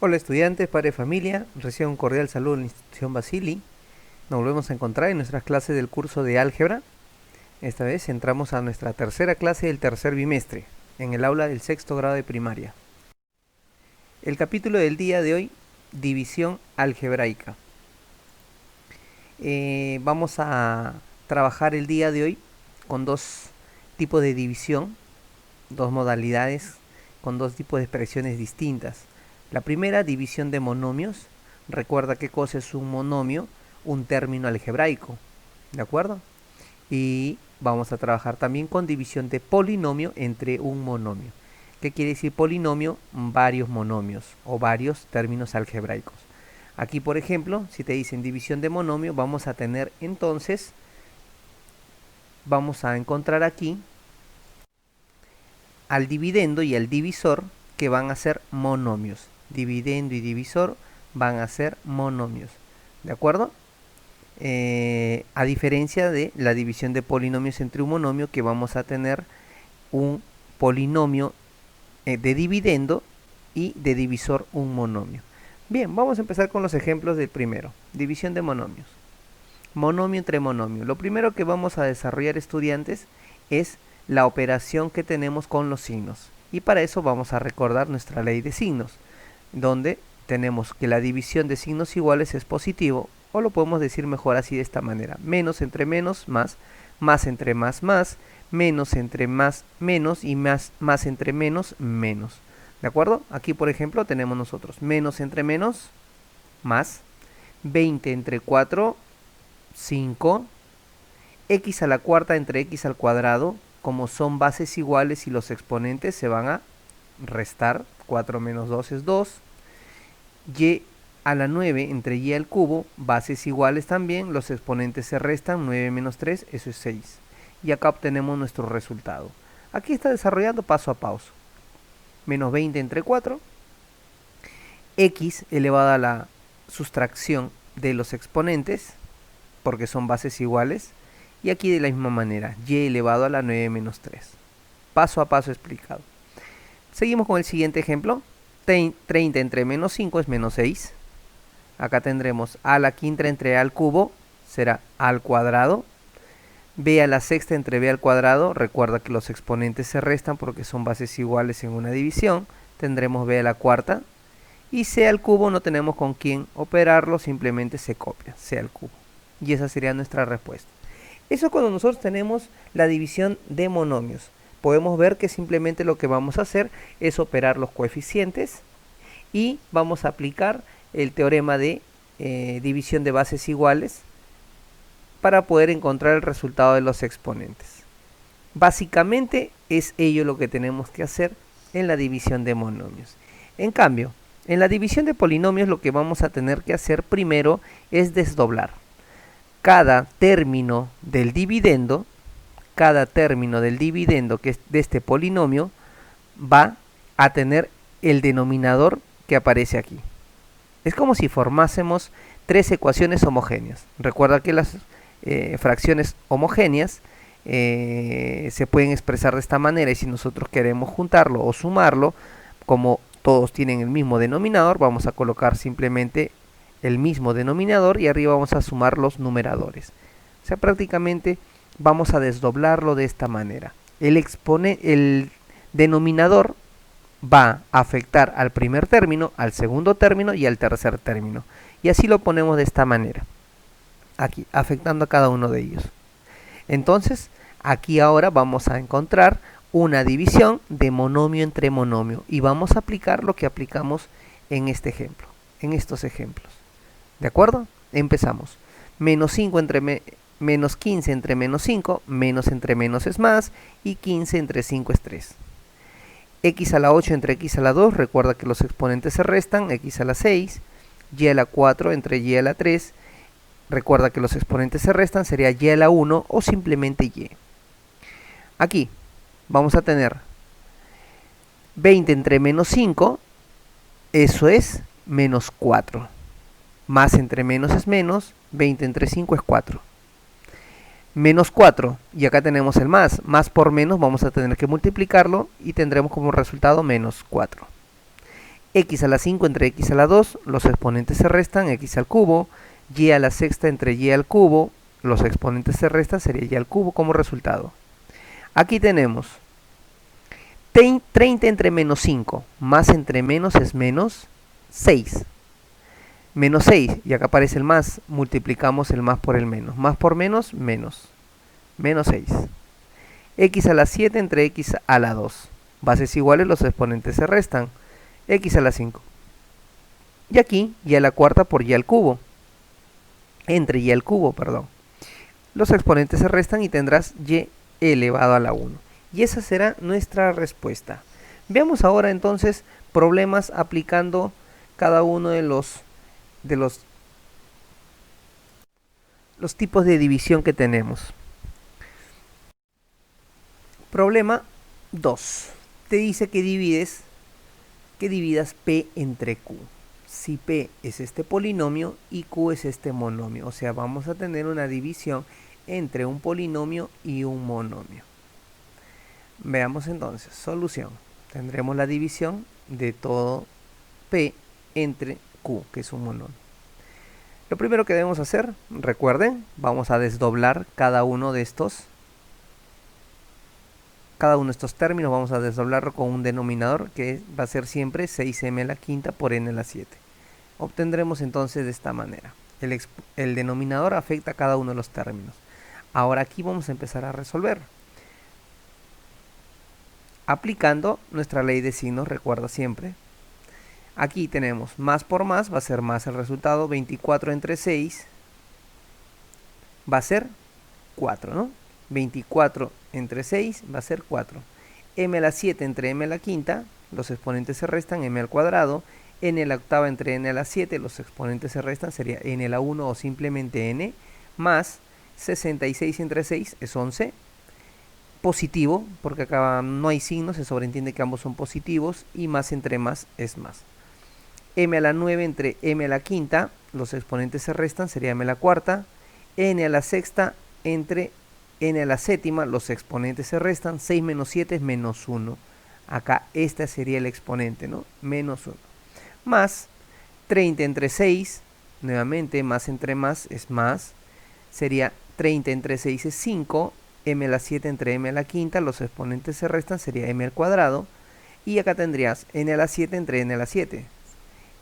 Hola estudiantes, padre de familia, reciban un cordial saludo en la institución Basili. Nos volvemos a encontrar en nuestras clases del curso de álgebra. Esta vez entramos a nuestra tercera clase del tercer bimestre, en el aula del sexto grado de primaria. El capítulo del día de hoy, división algebraica. Vamos a trabajar el día de hoy con dos tipos de división, dos modalidades, con dos tipos de expresiones distintas. La primera, división de monomios. Recuerda qué cosa es un monomio, un término algebraico, ¿de acuerdo? Y vamos a trabajar también con división de polinomio entre un monomio. ¿Qué quiere decir polinomio? Varios monomios o varios términos algebraicos. Aquí, por ejemplo, si te dicen división de monomio, vamos a tener entonces, vamos a encontrar aquí al dividendo y al divisor, que van a ser monomios. Dividendo y divisor van a ser monomios, ¿de acuerdo? A diferencia de la división de polinomios entre un monomio, que vamos a tener un polinomio de dividendo y de divisor un monomio. Bien, vamos a empezar con los ejemplos del primero. División de monomios. Monomio entre monomio. Lo primero que vamos a desarrollar, estudiantes, es la operación que tenemos con los signos. Y para eso vamos a recordar nuestra ley de signos, donde tenemos que la división de signos iguales es positivo, o lo podemos decir mejor así, de esta manera: menos entre menos, más entre más, menos entre más, menos, y más entre menos, menos. ¿De acuerdo? Aquí, por ejemplo, tenemos nosotros menos entre menos, más, 20 entre 4, 5, x a la cuarta entre x al cuadrado. Como son bases iguales y los exponentes se van a restar, 4 menos 2 es 2, y a la 9 entre y al cubo, bases iguales también, los exponentes se restan, 9 menos 3, eso es 6. Y acá obtenemos nuestro resultado. Aquí está desarrollando paso a paso. Menos 20 entre 4, x elevado a la sustracción de los exponentes, porque son bases iguales, y aquí de la misma manera, y elevado a la 9 menos 3. Paso a paso explicado. Seguimos con el siguiente ejemplo. 30 entre menos 5 es menos 6. Acá tendremos a la quinta entre a al cubo, será a al cuadrado. B a la sexta entre b al cuadrado, recuerda que los exponentes se restan porque son bases iguales en una división. Tendremos b a la cuarta. Y c al cubo no tenemos con quién operarlo, simplemente se copia, c al cubo. Y esa sería nuestra respuesta. Eso cuando nosotros tenemos la división de monomios. Podemos ver que simplemente lo que vamos a hacer es operar los coeficientes y vamos a aplicar el teorema de división de bases iguales para poder encontrar el resultado de los exponentes. Básicamente es ello lo que tenemos que hacer en la división de monomios. En cambio, en la división de polinomios lo que vamos a tener que hacer primero es desdoblar. Cada término del dividendo que es de este polinomio va a tener el denominador que aparece aquí. Es como si formásemos tres ecuaciones homogéneas. Recuerda que las fracciones homogéneas se pueden expresar de esta manera, y si nosotros queremos juntarlo o sumarlo, como todos tienen el mismo denominador, vamos a colocar simplemente el mismo denominador y arriba vamos a sumar los numeradores. O sea, prácticamente vamos a desdoblarlo de esta manera. El denominador va a afectar al primer término, al segundo término y al tercer término. Y así lo ponemos de esta manera, aquí, afectando a cada uno de ellos. Entonces, aquí ahora vamos a encontrar una división de monomio entre monomio y vamos a aplicar lo que aplicamos en este ejemplo, en estos ejemplos. ¿De acuerdo? Empezamos. Menos 5 entre menos 15 entre menos 5, menos entre menos es más, y 15 entre 5 es 3. X a la 8 entre x a la 2, recuerda que los exponentes se restan, x a la 6, y a la 4 entre y a la 3, recuerda que los exponentes se restan, sería y a la 1 o simplemente y. Aquí vamos a tener 20 entre menos 5, eso es menos 4. Más entre menos es menos, 20 entre 5 es 4. Menos 4, y acá tenemos el más por menos vamos a tener que multiplicarlo y tendremos como resultado menos 4. X a la 5 entre X a la 2, los exponentes se restan, X al cubo. Y a la sexta entre Y al cubo, los exponentes se restan, sería Y al cubo como resultado. Aquí tenemos 30 entre menos 5, más entre menos es menos 6. Menos 6, y acá aparece el más, multiplicamos el más por el menos. Más por menos, menos. Menos 6. X a la 7 entre X a la 2. Bases iguales, los exponentes se restan. X a la 5. Y aquí, Y a la cuarta por Y al cubo. Entre Y al cubo, perdón. Los exponentes se restan y tendrás Y elevado a la 1. Y esa será nuestra respuesta. Veamos ahora entonces problemas aplicando cada uno de los tipos de división que tenemos. Problema 2. Te dice que dividas P entre Q. Si P es este polinomio y Q es este monomio. O sea, vamos a tener una división entre un polinomio y un monomio. Veamos entonces, solución. Tendremos la división de todo P entre Q, que es un monomio. Lo primero que debemos hacer, recuerden, vamos a desdoblar cada uno de estos términos, vamos a desdoblarlo con un denominador que va a ser siempre 6m a la quinta por n a la 7. Obtendremos entonces de esta manera. El denominador afecta a cada uno de los términos. Ahora aquí vamos a empezar a resolver. Aplicando nuestra ley de signos, recuerda siempre. Aquí tenemos más por más, va a ser más el resultado. 24 entre 6 va a ser 4, ¿no? 24 entre 6 va a ser 4. M a la 7 entre M a la quinta, los exponentes se restan, M al cuadrado. N a la octava entre N a la 7, los exponentes se restan, sería N a la 1 o simplemente N, más 66 entre 6 es 11. Positivo, porque acá no hay signos, se sobreentiende que ambos son positivos, y más entre más es más. M a la 9 entre M a la quinta, los exponentes se restan, sería M a la cuarta. N a la sexta entre N a la séptima, los exponentes se restan, 6 menos 7 es menos 1. Acá este sería el exponente, ¿no? Menos 1. Más 30 entre 6, nuevamente más entre más es más, sería 30 entre 6 es 5. M a la 7 entre M a la quinta, los exponentes se restan, sería M al cuadrado. Y acá tendrías N a la 7 entre N a la 7.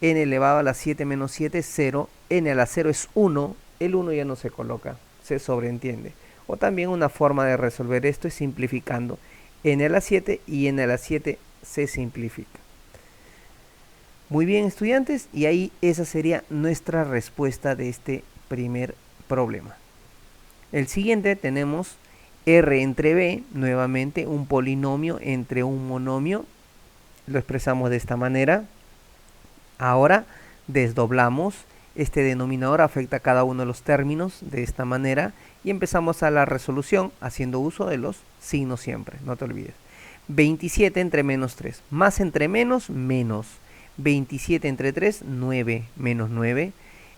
N elevado a la 7 menos 7 es 0. N a la 0 es 1. El 1 ya no se coloca, se sobreentiende. O también una forma de resolver esto es simplificando. N a la 7 y N a la 7 se simplifica. Muy bien, estudiantes, y ahí esa sería nuestra respuesta de este primer problema. El siguiente tenemos R entre B, nuevamente un polinomio entre un monomio. Lo expresamos de esta manera. Ahora desdoblamos. Este denominador afecta a cada uno de los términos de esta manera. Y empezamos a la resolución haciendo uso de los signos siempre, no te olvides. 27 entre menos 3. Más entre menos, menos. 27 entre 3, 9 menos 9.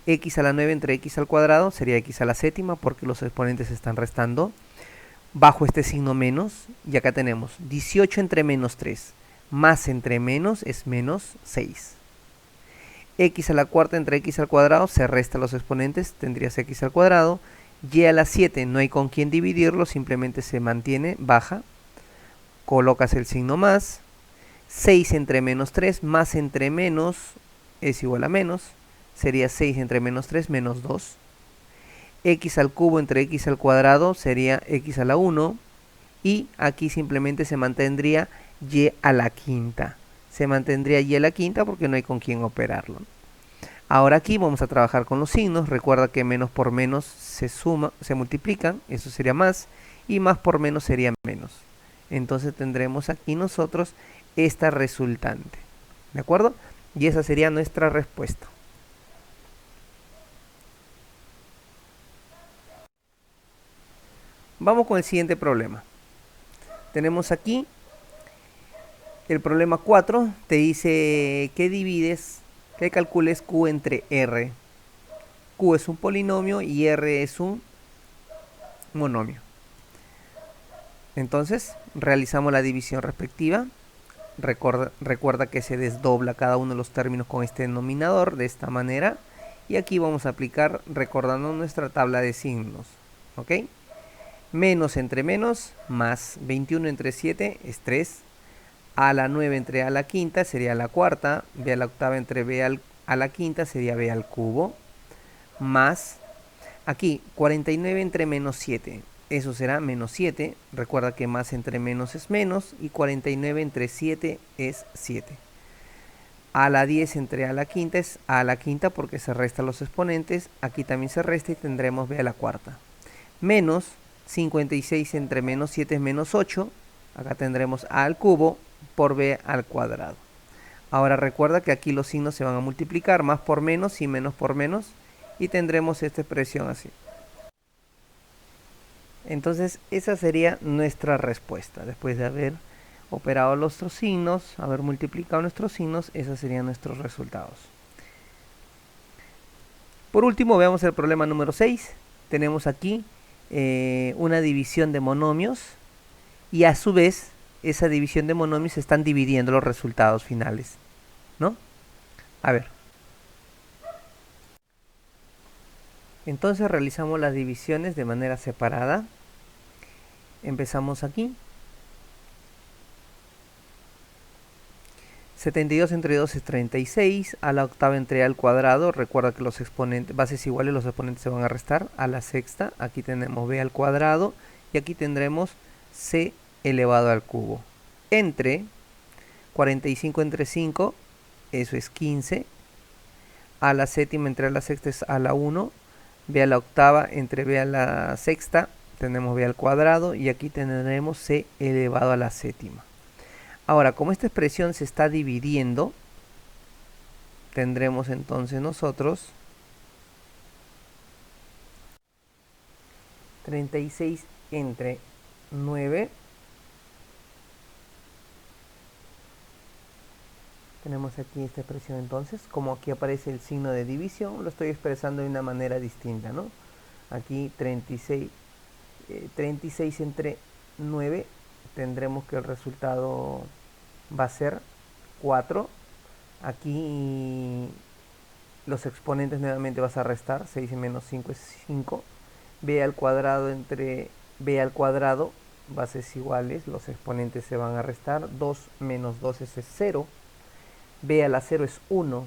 X a la 9 entre X al cuadrado sería X a la séptima porque los exponentes se están restando. Bajo este signo menos, y acá tenemos 18 entre menos 3, más entre menos es menos 6. X a la cuarta entre X al cuadrado, se restan los exponentes, tendrías X al cuadrado. Y a la 7 no hay con quién dividirlo, simplemente se mantiene, baja. Colocas el signo más. 6 entre menos 3, más entre menos es igual a menos. Sería 6 entre menos 3, menos 2. X al cubo entre X al cuadrado sería X a la 1. Y aquí simplemente se mantendría Y a la quinta. Se mantendría Y a la quinta porque no hay con quién operarlo. Ahora aquí vamos a trabajar con los signos. Recuerda que menos por menos se suma, se multiplican. Eso sería más. Y más por menos sería menos. Entonces tendremos aquí nosotros esta resultante. ¿De acuerdo? Y esa sería nuestra respuesta. Vamos con el siguiente problema. Tenemos aquí el problema 4. Te dice que calcules Q entre R. Q es un polinomio y R es un monomio. Entonces, realizamos la división respectiva. recuerda que se desdobla cada uno de los términos con este denominador de esta manera. Y aquí vamos a aplicar recordando nuestra tabla de signos. ¿Ok? Menos entre menos, más 21 entre 7 es 3. A la 9 entre a la quinta sería a la cuarta. B a la octava entre b a la quinta sería b al cubo. Más, aquí, 49 entre menos 7. Eso será menos 7. Recuerda que más entre menos es menos. Y 49 entre 7 es 7. A la 10 entre a la quinta es a la quinta porque se restan los exponentes. Aquí también se resta y tendremos b a la cuarta. Menos 56 entre menos 7 es menos 8. Acá tendremos a al cubo por b al cuadrado. Ahora recuerda que aquí los signos se van a multiplicar, más por menos y menos por menos. Y tendremos esta expresión así. Entonces esa sería nuestra respuesta. Después de haber operado nuestros signos, haber multiplicado nuestros signos, esos serían nuestros resultados. Por último, veamos el problema número 6. Tenemos aquí una división de monomios y a su vez esa división de monomios se están dividiendo los resultados finales, ¿no? A ver. Entonces realizamos las divisiones de manera separada. Empezamos aquí. 72 entre 2 es 36, a la octava entre a al cuadrado, recuerda que los exponentes, bases iguales, los exponentes se van a restar, a la sexta, aquí tenemos b al cuadrado, y aquí tendremos c elevado al cubo, entre 45 entre 5, eso es 15, a la séptima entre a la sexta es a la 1, b a la octava entre b a la sexta, tenemos b al cuadrado, y aquí tendremos c elevado a la séptima. Ahora, como esta expresión se está dividiendo, tendremos entonces nosotros 36 entre 9. Tenemos aquí esta expresión entonces, como aquí aparece el signo de división, lo estoy expresando de una manera distinta, ¿no? Aquí 36 entre 9, tendremos que el resultado va a ser 4. Aquí los exponentes nuevamente vas a restar, 6 menos 5 es 5. B al cuadrado entre b al cuadrado, bases iguales, los exponentes se van a restar, 2 menos 2 es 0. B a la 0 es 1,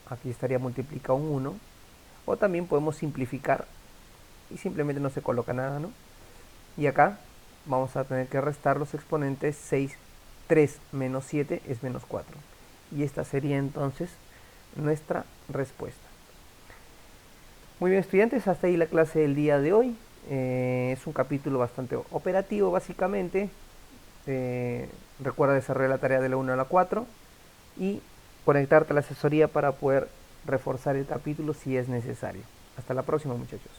aquí estaría multiplicado un 1. O también podemos simplificar y simplemente no se coloca nada, ¿no? Y acá vamos a tener que restar los exponentes. 3 menos 7 es menos 4. Y esta sería entonces nuestra respuesta. Muy bien, estudiantes, hasta ahí la clase del día de hoy. Es un capítulo bastante operativo, básicamente. Recuerda desarrollar la tarea de la 1 a la 4 y conectarte a la asesoría para poder reforzar el capítulo si es necesario. Hasta la próxima, muchachos.